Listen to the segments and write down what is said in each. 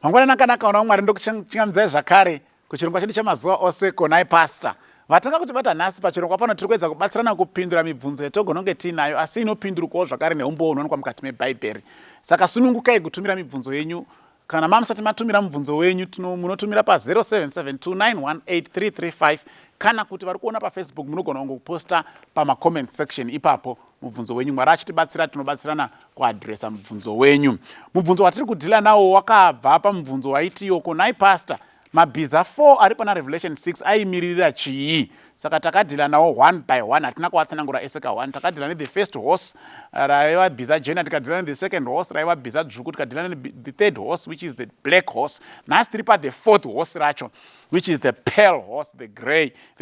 Mangwana nakanaka ona Mwari ndokuchingamidza zvakare kuchirongwa chedu chemazuva ose Nhai Pastor. Vatanga kuti bata nhasi pachirongwa pano tiri kuedza kubatsirana kupindura mibvunzo yatogona kunge tiinayo asi inopindurukawo zvakare neumbowo unowanikwa mukati meBhaibheri. Saka sunungukai kutumira mibvunzo yenyu. Kana mamusati matumira mubvunzo wenyu munotumira pa 0772918335 kana kuti vari kuona paFacebook munogona kungoposta pama-comment section ipapo mubvunzo wenyu. Mwari achitibatsira tinobatsirana kuadhiresa mubvunzo wenyu. Mubvunzo watiri kudhila nawo wakabva pamubvunzo waitiyo Nhai Pastor. Mabhiza 4 ari pana Revelation 6 aimiririra chii? Saka takadhila nawo one by one, hatina kuwatsanangura ese ka1. Takadhila ne the first horse raiva bhiza jena, tikadhila ne the second horse raiva bhiza dzvuku, tikadhila ne the third horse which is the black horse. Nhasi tiri pa the fourth horse racho which is the pale horse, the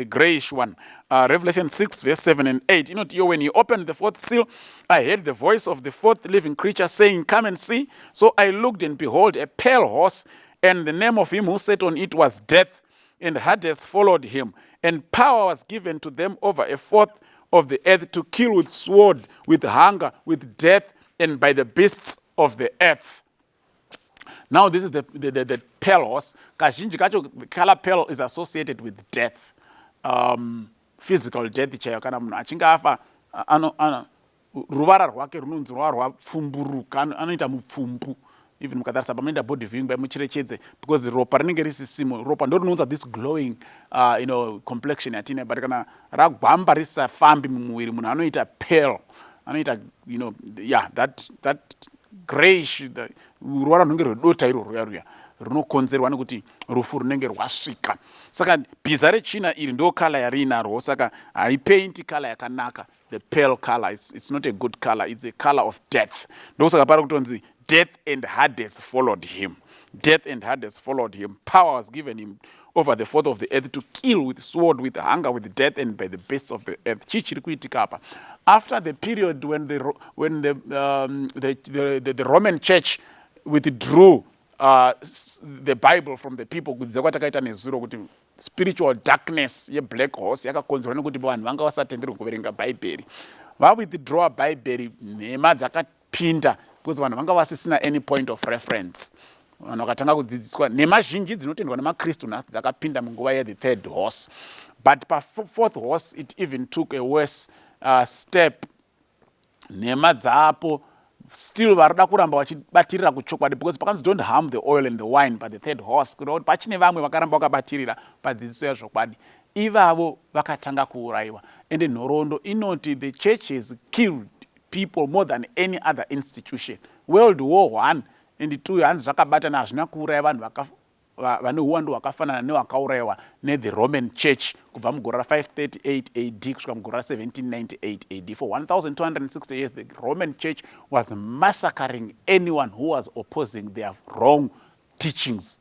grayish one. Revelation 6 verse 7 and 8. When he opened the fourth seal, I heard the voice of the fourth living creature saying, "Come and see." So I looked, and behold, a pale horse, and the name of him who sat on it was Death, and Hades followed him. And power was given to them over a fourth of the earth to kill with sword, with hunger, with death, and by the beasts of the earth. Now this is the pale horse. Kazhinji kacho, the color pale is associated with death. Physical death chaiyo kana munhu achinge afa ruvara rwake runonzi rwava rwapfumburuka, anoita mupfumbu. Even mukatarisa pamenda body viewing mucherechedze, because ropa rinenge risisimo. Ropa ndo rinounza this glowing complexion yatine, but kana ragwamba risafambi mumuviri munhu anoita pale, anoita that grayish, ruvara runenge rwedota iro ruya runokonzerwa nekuti rufu runenge rwasvika. Saka bhiza rechina iri ndo kala yarinarwo, saka haipainti kala yakanaka. The pale color, it's not a good color, it's a color of death. Ndosaka pari kutonzi Death and Hades followed him. Death and Hades followed him. Power was given him over the fourth of the earth to kill with sword, with hunger, with death, and by the beasts of the earth. After the period when the Roman Church withdrew the Bible from the people, spiritual darkness black horse yakakonzerwa nekuti vanhu vanga vasatenderi kuverenga Bhaibheri. Withdraw Bhaibheri, nhema dzakapinda because vanhu vanga vasisina any point of reference. Vanhu vakatanga kudzidziswa nhema zhinji dzinotendwa nemakristu nhasi dzakapinda munguva ye the third horse. But pa fourth horse it even took a worse step. Nhema dzaapo still varida kuramba vachibatirira kuchokwadi, because pakanzi don't harm the oil and the wine, but the third horse kuti pachine vamwe vakaramba vakabatirira padzidziso yazvokwadi, ivavo vakatanga kuuraiwa. Ende nhoroondo inoti the church has killed people more than any other institution. World War 1 and 2 hanzi zvakabatana hazvina kuuraya vanhu vane uwandu hwakafanana nehwakaurayiwa the Roman Church kubva mugore ra 538 AD kusvika mugore ra 1798 AD. For 1260 years the Roman Church was massacring anyone who was opposing their wrong teachings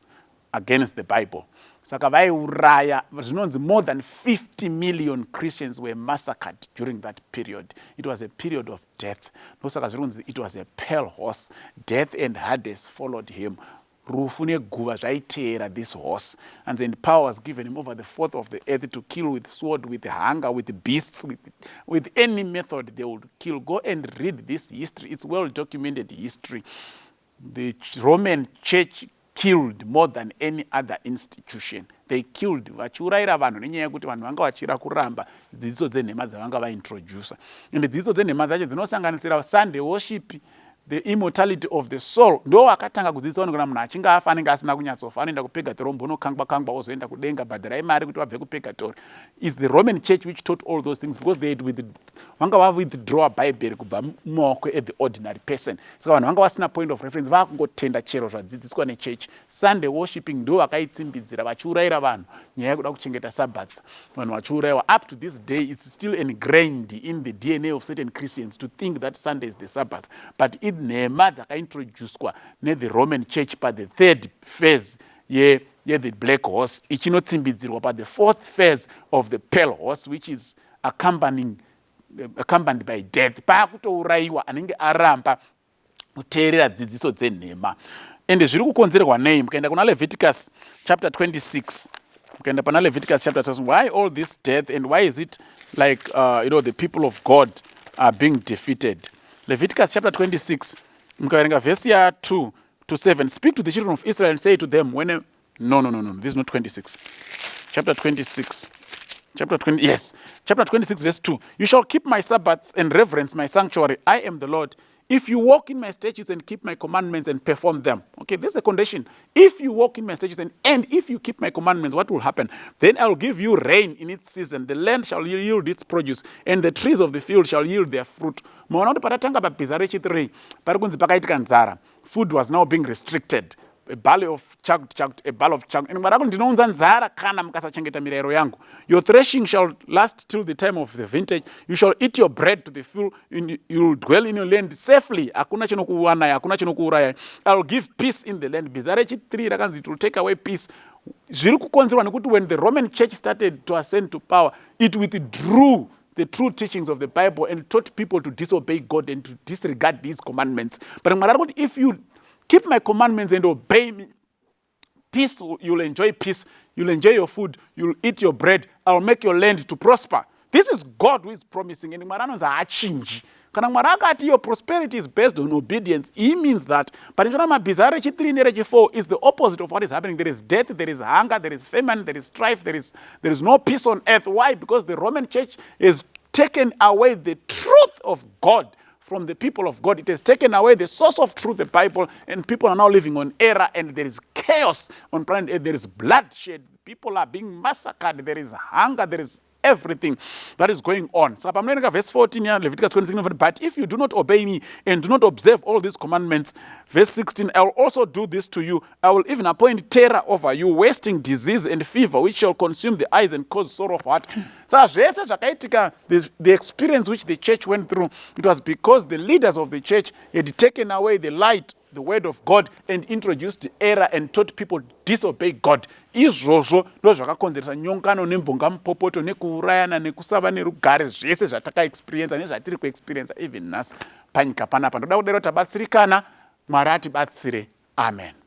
against the Bible. Saka vaiuraya, zvinonzi more than 50 million Christians were massacred during that period. It was a period of death. Nosaka zvinonzi it was a pale horse. Death and Hades followed him. Rufu neguva zvaiteera this horse, and then power was given him over the fourth of the earth to kill with sword, with hunger, with beasts, with any method they would kill. Go and read this history. It's well documented history. The Roman Church killed more than any other institution. They killed vachiurayira vanhu nenyaya yekuti vanhu vanga vachira kuramba dzidziso dzenhema dzavanga vaintroducer. And dzidziso dzenhema dzacho dzinosanganisira Sunday worship, the immortality of the soul. Ndo akatanga kudzidzisa kuti kana munhu achinge afa anenge asina kunyatsofa anoenda kupurgatory, ombonokangwa ozoenda kudenga, bhadharai mari kuti vabve kupurgatory. It's the Roman Church which taught all those things, because they had vanga withdraw Bhaibheri kubva mumaoko at the ordinary person. Saka vanhu vanga vasina point of reference, vakungotenda chero zvadzidziswa nechurch. Sunday worshiping ndo vakaitsimbidzira vachiurayira vanhu nyaya yekuda kuchengeta Sabbath. Vanhu vachiurayiwa. Up to this day it's still ingrained in the DNA of certain Christians to think that Sunday is the Sabbath. But nhema dzakaintroduced the Roman Church by the third phase the black horse ichinotsimbidzirwa pa the fourth phase of the pale horse, which is accompanied by death. Pakutourayiwa anenge aramba kuteerera dzidziso dzenhema. Ende zviri kukonzerwa nei? Mukaenda kuna Leviticus chapter 26, mukaenda pana Leviticus chapter 26, why all this death, and why is it like the people of God are being defeated? Leviticus chapter 26, mukaverenga verse ya 2 to 7. Speak to the children of Israel and say to them, no, this is not 26. Chapter 26. Chapter 20, yes. Chapter 26, verse 2. You shall keep my Sabbaths and reverence my sanctuary. I am the Lord. If you walk in my statutes and keep my commandments and perform them. Okay, this is a condition. If you walk in my statutes and if you keep my commandments, what will happen? Then I will give you rain in its season. The land shall yield its produce, and the trees of the field shall yield their fruit. Mabhiza 3, food was now being restricted. A barrel of chugged. Your threshing shall last till the time of the vintage. You shall eat your bread to the full. You will dwell in your land safely. I will give peace in the land. Bizarre 3, it will take away peace. When the Roman church started to ascend to power, it withdrew the true teachings of the Bible and taught people to disobey God and to disregard these commandments. But if you keep my commandments and obey me, peace, you'll enjoy peace, you'll enjoy your food, you'll eat your bread, I'll make your land to prosper. This is God who is promising. And your prosperity is based on obedience. He means that. But in Mabhiza 3 4 is the opposite of what is happening. There is death, there is hunger, there is famine, there is strife, there is no peace on earth. Why? Because the Roman church has taken away the truth of God from the people of God. It has taken away the source of truth, the Bible, and people are now living on error, and there is chaos on planet Earth. There is bloodshed. People are being massacred. There is hunger. There is everything that is going on. So verse 14 here, Leviticus 26, but if you do not obey me and do not observe all these commandments, verse 16, I will also do this to you. I will even appoint terror over you, wasting, disease, and fever, which shall consume the eyes and cause sorrow of heart. So the experience which the church went through, it was because the leaders of the church had taken away the light, the word of God, and introduced error and taught people to disobey God. Izvozvo ndozvakakonzeresa nyongano nemvonga mupopoto nekuurayana nekusava nerugare zvese zvatakaexperiensa nezvatiri kuexperiensa even nhasi panyika panapa. Ndoda kudaro tabatsirikana, Mwari atibatsire. Amen.